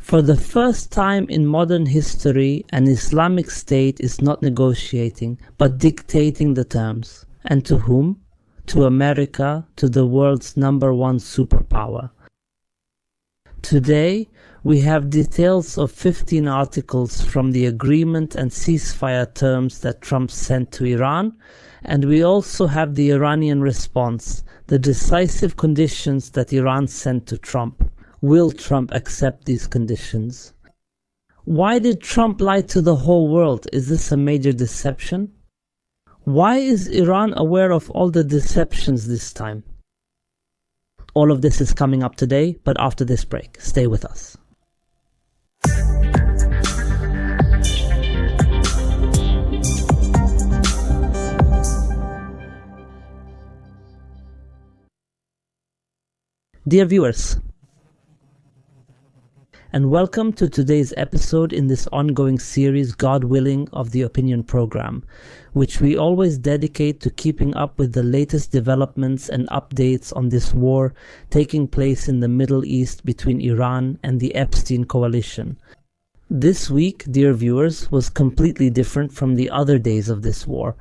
For the first time in modern history, an Islamic state is not negotiating, but dictating the terms. And to whom? To America, to the world's #1 superpower. Today, we have details of 15 articles from the agreement and ceasefire terms that Trump sent to Iran, and we also have the Iranian response, the decisive conditions that Iran sent to Trump. Will Trump accept these conditions? Why did Trump lie to the whole world? Is this a major deception? Why is Iran aware of all the deceptions this time? All of this is coming up today, but after this break. Stay with us. Dear viewers, and welcome to today's episode in this ongoing series, God Willing, of the Opinion Program, which we always dedicate to keeping up with the latest developments and updates on this war taking place in the Middle East between Iran and the Epstein coalition. This week, dear viewers, was completely different from the other days of this war,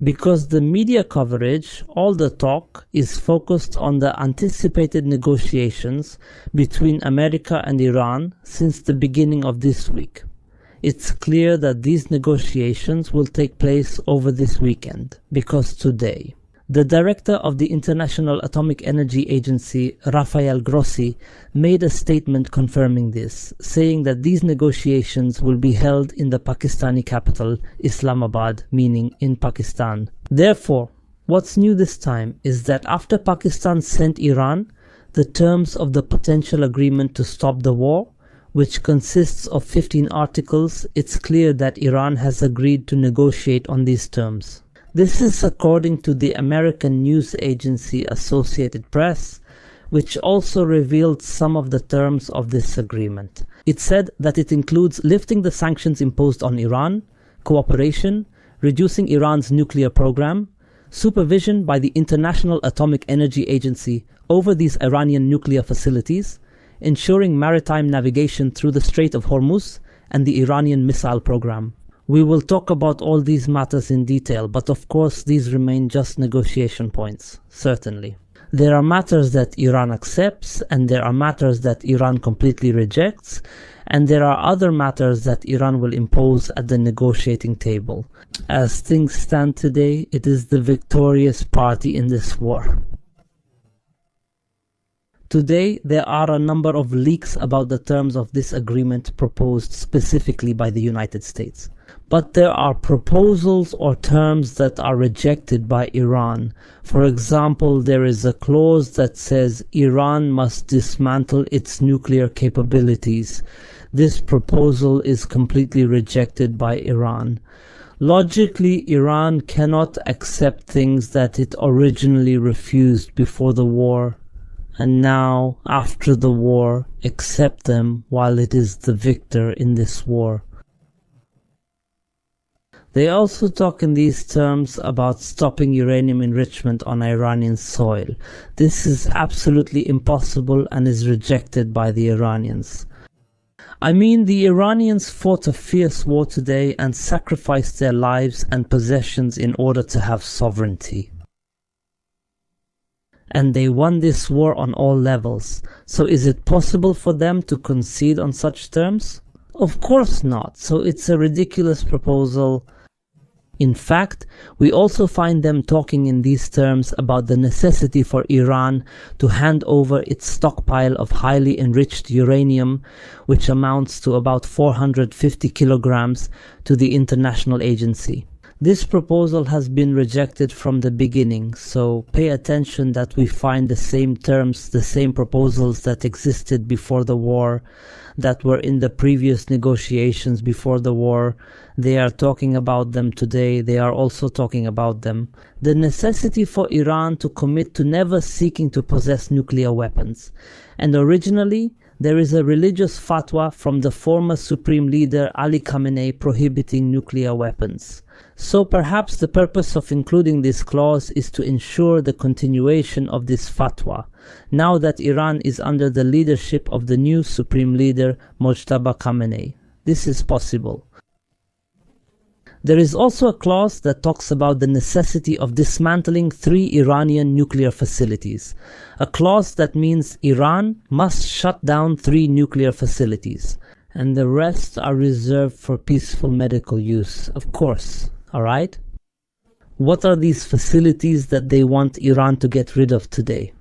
because the media coverage, all the talk, is focused on the anticipated negotiations between America and Iran since the beginning of this week. It's clear that these negotiations will take place over this weekend, because today, the director of the International Atomic Energy Agency, Rafael Grossi, made a statement confirming this, saying that these negotiations will be held in the Pakistani capital, Islamabad, meaning in Pakistan. Therefore, what's new this time is that after Pakistan sent Iran the terms of the potential agreement to stop the war, which consists of 15 articles, it's clear that Iran has agreed to negotiate on these terms. This is according to the American news agency Associated Press, which also revealed some of the terms of this agreement. It said that it includes lifting the sanctions imposed on Iran, cooperation, reducing Iran's nuclear program, supervision by the International Atomic Energy Agency over these Iranian nuclear facilities, ensuring maritime navigation through the Strait of Hormuz, and the Iranian missile program. We will talk about all these matters in detail, but of course these remain just negotiation points, certainly. There are matters that Iran accepts, and there are matters that Iran completely rejects, and there are other matters that Iran will impose at the negotiating table. As things stand today, it is the victorious party in this war. Today, there are a number of leaks about the terms of this agreement proposed specifically by the United States. But there are proposals or terms that are rejected by Iran. For example, there is a clause that says Iran must dismantle its nuclear capabilities. This proposal is completely rejected by Iran. Logically, Iran cannot accept things that it originally refused before the war, and now, after the war, accept them while it is the victor in this war. They also talk in these terms about stopping uranium enrichment on Iranian soil. This is absolutely impossible and is rejected by the Iranians. I mean, the Iranians fought a fierce war today and sacrificed their lives and possessions in order to have sovereignty. And they won this war on all levels. So is it possible for them to concede on such terms? Of course not. So it's a ridiculous proposal. In fact, we also find them talking in these terms about the necessity for Iran to hand over its stockpile of highly enriched uranium, which amounts to about 450 kilograms, to the international agency. This proposal has been rejected from the beginning, so pay attention that we find the same terms, the same proposals that existed before the war, that were in the previous negotiations before the war. They are talking about them today. They are also talking about them. The necessity for Iran to commit to never seeking to possess nuclear weapons. And originally, there is a religious fatwa from the former Supreme Leader Ali Khamenei prohibiting nuclear weapons. So perhaps the purpose of including this clause is to ensure the continuation of this fatwa, now that Iran is under the leadership of the new Supreme Leader Mojtaba Khamenei. This is possible. There is also a clause that talks about the necessity of dismantling 3 Iranian nuclear facilities. A clause that means Iran must shut down 3 nuclear facilities, and the rest are reserved for peaceful medical use, of course. Alright? What are these facilities that they want Iran to get rid of today?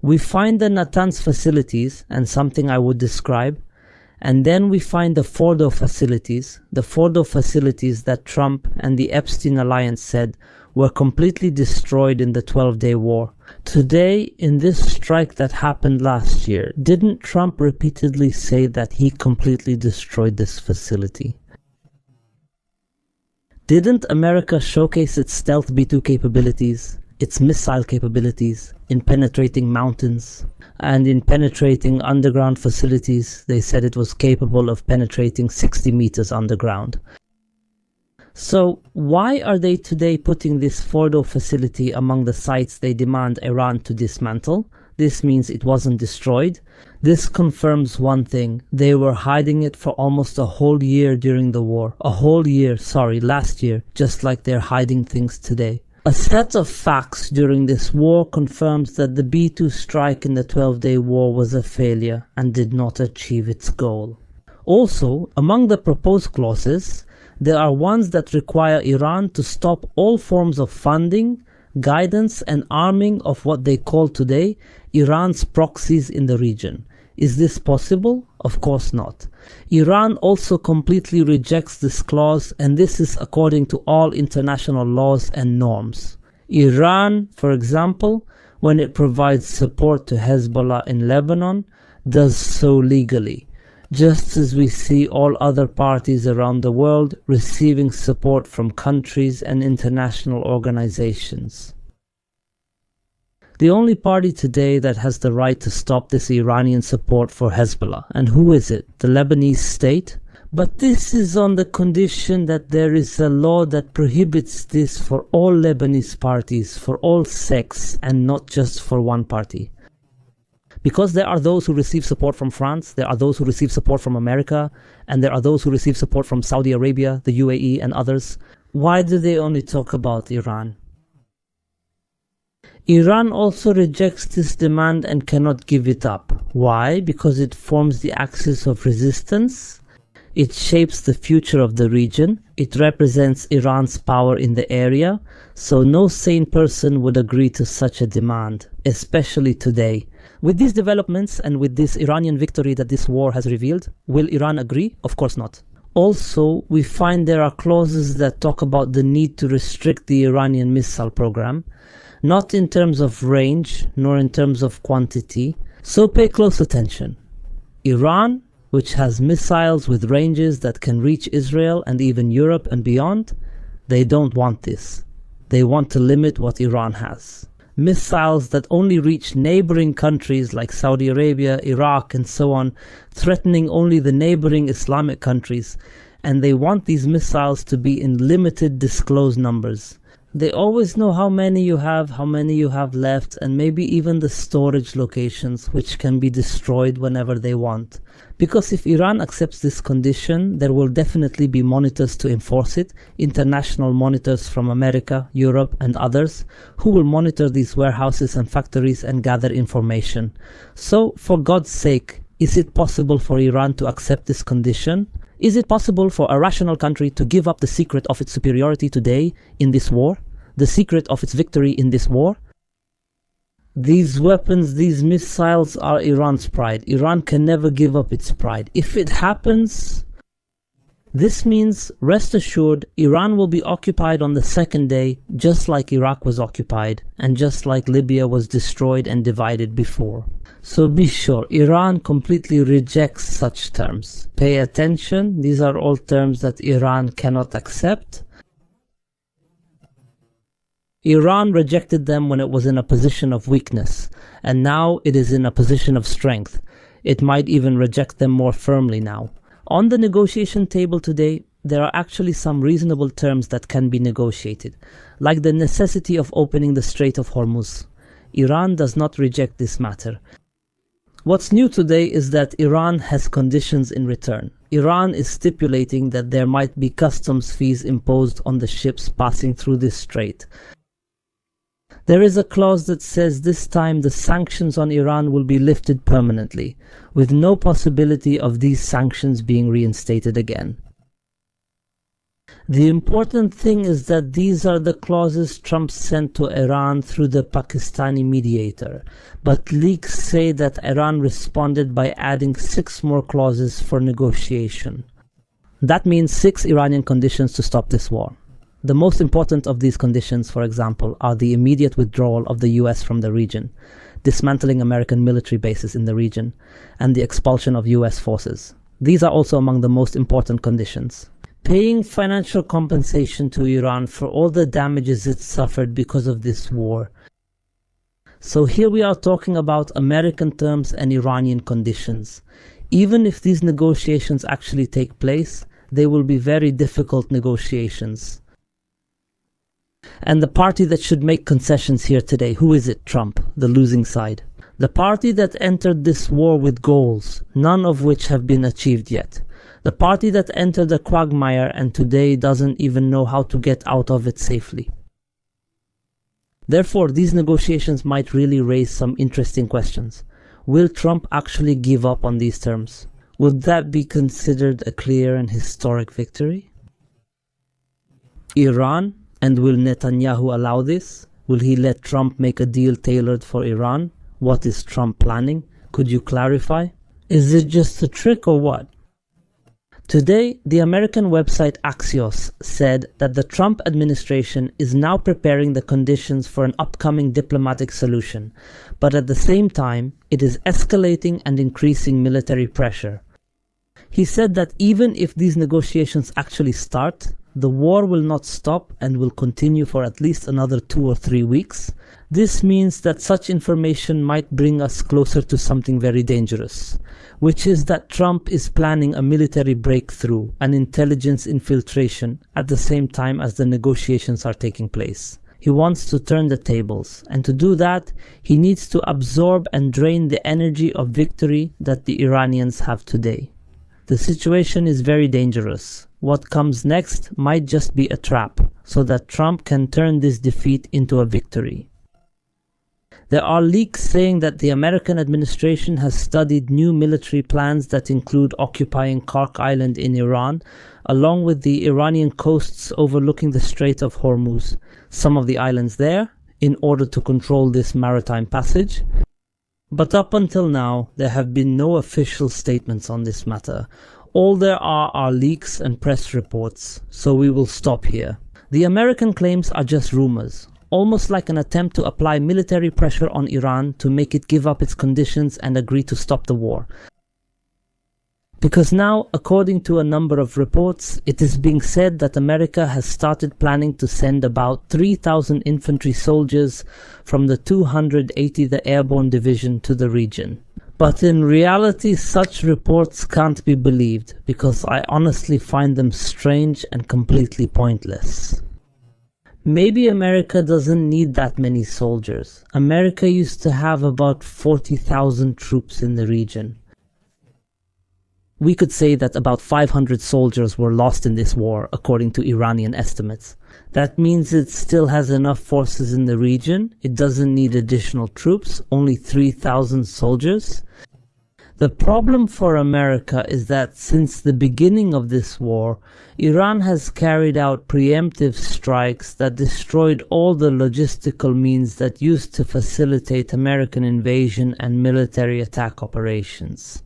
We find the Natanz facilities, and something I would describe, and then we find the Fordo facilities that Trump and the Epstein Alliance said were completely destroyed in the 12-day war. Today, in this strike that happened last year, didn't Trump repeatedly say that he completely destroyed this facility? Didn't America showcase its stealth B-2 capabilities, its missile capabilities, in penetrating mountains, and in penetrating underground facilities? They said it was capable of penetrating 60 meters underground. So why are they today putting this Fordo facility among the sites they demand Iran to dismantle? This means it wasn't destroyed. This confirms one thing: they were hiding it for almost a whole year during the war. Last year, just like they're hiding things today. A set of facts during this war confirms that the B-2 strike in the 12-day war was a failure and did not achieve its goal. Also, among the proposed clauses, there are ones that require Iran to stop all forms of funding, guidance and arming of what they call today Iran's proxies in the region. Is this possible? Of course not. Iran also completely rejects this clause, and this is according to all international laws and norms. Iran, for example, when it provides support to Hezbollah in Lebanon, does so legally, just as we see all other parties around the world receiving support from countries and international organizations. The only party today that has the right to stop this Iranian support for Hezbollah, and who is it? The Lebanese state? But this is on the condition that there is a law that prohibits this for all Lebanese parties, for all sects, and not just for one party. Because there are those who receive support from France, there are those who receive support from America, and there are those who receive support from Saudi Arabia, the UAE, and others. Why do they only talk about Iran? Iran also rejects this demand and cannot give it up. Why? Because it forms the axis of resistance. It shapes the future of the region. It represents Iran's power in the area. So no sane person would agree to such a demand, especially today. With these developments and with this Iranian victory that this war has revealed, will Iran agree? Of course not. Also, we find there are clauses that talk about the need to restrict the Iranian missile program, not in terms of range, nor in terms of quantity. So pay close attention. Iran, which has missiles with ranges that can reach Israel and even Europe and beyond, they don't want this. They want to limit what Iran has. Missiles that only reach neighboring countries like Saudi Arabia, Iraq, and so on, threatening only the neighboring Islamic countries, and they want these missiles to be in limited disclosed numbers. They always know how many you have left, and maybe even the storage locations, which can be destroyed whenever they want. Because if Iran accepts this condition, there will definitely be monitors to enforce it, international monitors from America, Europe, and others, who will monitor these warehouses and factories and gather information. So, for God's sake, is it possible for Iran to accept this condition? Is it possible for a rational country to give up the secret of its superiority today in this war? The secret of its victory in this war? These weapons, these missiles are Iran's pride. Iran can never give up its pride. If it happens, this means, rest assured, Iran will be occupied on the second day, just like Iraq was occupied, and just like Libya was destroyed and divided before. So be sure, Iran completely rejects such terms. Pay attention, these are all terms that Iran cannot accept. Iran rejected them when it was in a position of weakness, and now it is in a position of strength. It might even reject them more firmly now. On the negotiation table today, there are actually some reasonable terms that can be negotiated, like the necessity of opening the Strait of Hormuz. Iran does not reject this matter. What's new today is that Iran has conditions in return. Iran is stipulating that there might be customs fees imposed on the ships passing through this strait. There is a clause that says this time the sanctions on Iran will be lifted permanently, with no possibility of these sanctions being reinstated again. The important thing is that these are the clauses Trump sent to Iran through the Pakistani mediator, but leaks say that Iran responded by adding 6 more clauses for negotiation. That means 6 Iranian conditions to stop this war. The most important of these conditions, for example, are the immediate withdrawal of the US from the region, dismantling American military bases in the region, and the expulsion of US forces. These are also among the most important conditions. Paying financial compensation to Iran for all the damages it suffered because of this war. So here we are talking about American terms and Iranian conditions. Even if these negotiations actually take place, they will be very difficult negotiations. And the party that should make concessions here today, who is it? Trump, the losing side. The party that entered this war with goals, none of which have been achieved yet. The party that entered the quagmire and today doesn't even know how to get out of it safely. Therefore, these negotiations might really raise some interesting questions. Will Trump actually give up on these terms? Would that be considered a clear and historic victory? Iran, and will Netanyahu allow this? Will he let Trump make a deal tailored for Iran? What is Trump planning? Could you clarify? Is it just a trick or what? Today, the American website Axios said that the Trump administration is now preparing the conditions for an upcoming diplomatic solution, but at the same time, it is escalating and increasing military pressure. He said that even if these negotiations actually start, the war will not stop and will continue for at least another 2 or 3 weeks. This means that such information might bring us closer to something very dangerous, which is that Trump is planning a military breakthrough, an intelligence infiltration, at the same time as the negotiations are taking place. He wants to turn the tables, and to do that, he needs to absorb and drain the energy of victory that the Iranians have today. The situation is very dangerous. What comes next might just be a trap, so that Trump can turn this defeat into a victory. There are leaks saying that the American administration has studied new military plans that include occupying Kark Island in Iran, along with the Iranian coasts overlooking the Strait of Hormuz, some of the islands there, in order to control this maritime passage. But up until now, there have been no official statements on this matter. All there are leaks and press reports, so we will stop here. The American claims are just rumors, almost like an attempt to apply military pressure on Iran to make it give up its conditions and agree to stop the war. Because now, according to a number of reports, it is being said that America has started planning to send about 3,000 infantry soldiers from the 280th Airborne Division to the region. But in reality, such reports can't be believed, because I honestly find them strange and completely pointless. Maybe America doesn't need that many soldiers. America used to have about 40,000 troops in the region. We could say that about 500 soldiers were lost in this war, according to Iranian estimates. That means it still has enough forces in the region. It doesn't need additional troops, only 3,000 soldiers. The problem for America is that since the beginning of this war, Iran has carried out preemptive strikes that destroyed all the logistical means that used to facilitate American invasion and military attack operations.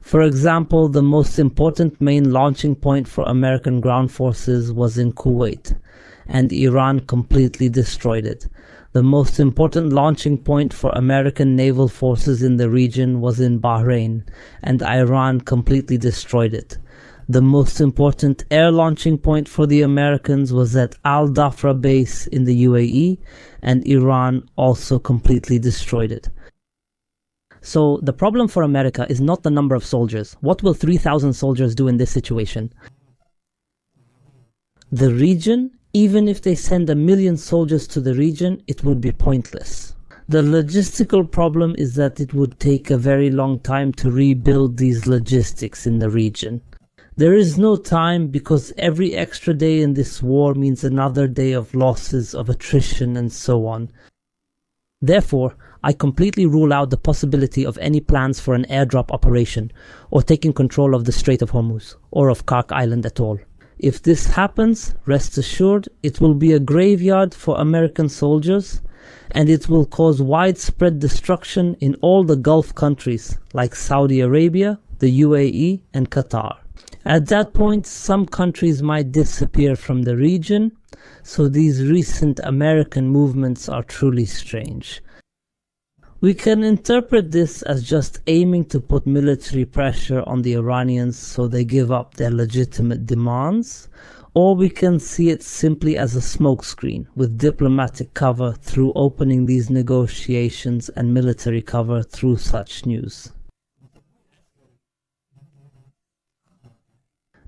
For example, the most important main launching point for American ground forces was in Kuwait, and Iran completely destroyed it. The most important launching point for American naval forces in the region was in Bahrain, and Iran completely destroyed it. The most important air launching point for the Americans was at Al Dhafra base in the UAE, and Iran also completely destroyed it. So the problem for America is not the number of soldiers. What will 3,000 soldiers do in this situation? The region, even if they send 1 million soldiers to the region, it would be pointless. The logistical problem is that it would take a very long time to rebuild these logistics in the region. There is no time because every extra day in this war means another day of losses, of attrition, and so on. Therefore, I completely rule out the possibility of any plans for an airdrop operation or taking control of the Strait of Hormuz or of Kark Island at all. If this happens, rest assured, it will be a graveyard for American soldiers, and it will cause widespread destruction in all the Gulf countries like Saudi Arabia, the UAE, and Qatar. At that point, some countries might disappear from the region, so these recent American movements are truly strange. We can interpret this as just aiming to put military pressure on the Iranians so they give up their legitimate demands, or we can see it simply as a smokescreen with diplomatic cover through opening these negotiations and military cover through such news.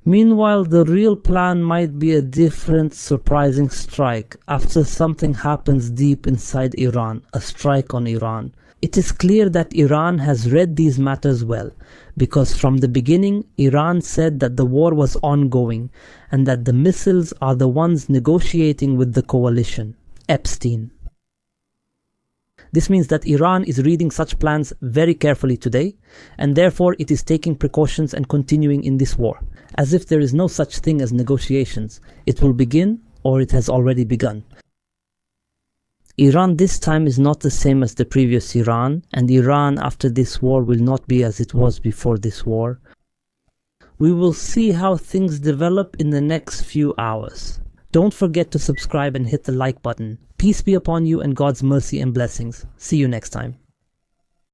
Meanwhile, the real plan might be a different, surprising strike after something happens deep inside Iran, a strike on Iran. It is clear that Iran has read these matters well, because from the beginning, Iran said that the war was ongoing and that the missiles are the ones negotiating with the coalition, Epstein. This means that Iran is reading such plans very carefully today, and therefore it is taking precautions and continuing in this war, as if there is no such thing as negotiations. It will begin, or it has already begun. Iran this time is not the same as the previous Iran, and Iran after this war will not be as it was before this war. We will see how things develop in the next few hours. Don't forget to subscribe and hit the like button. Peace be upon you and God's mercy and blessings. See you next time.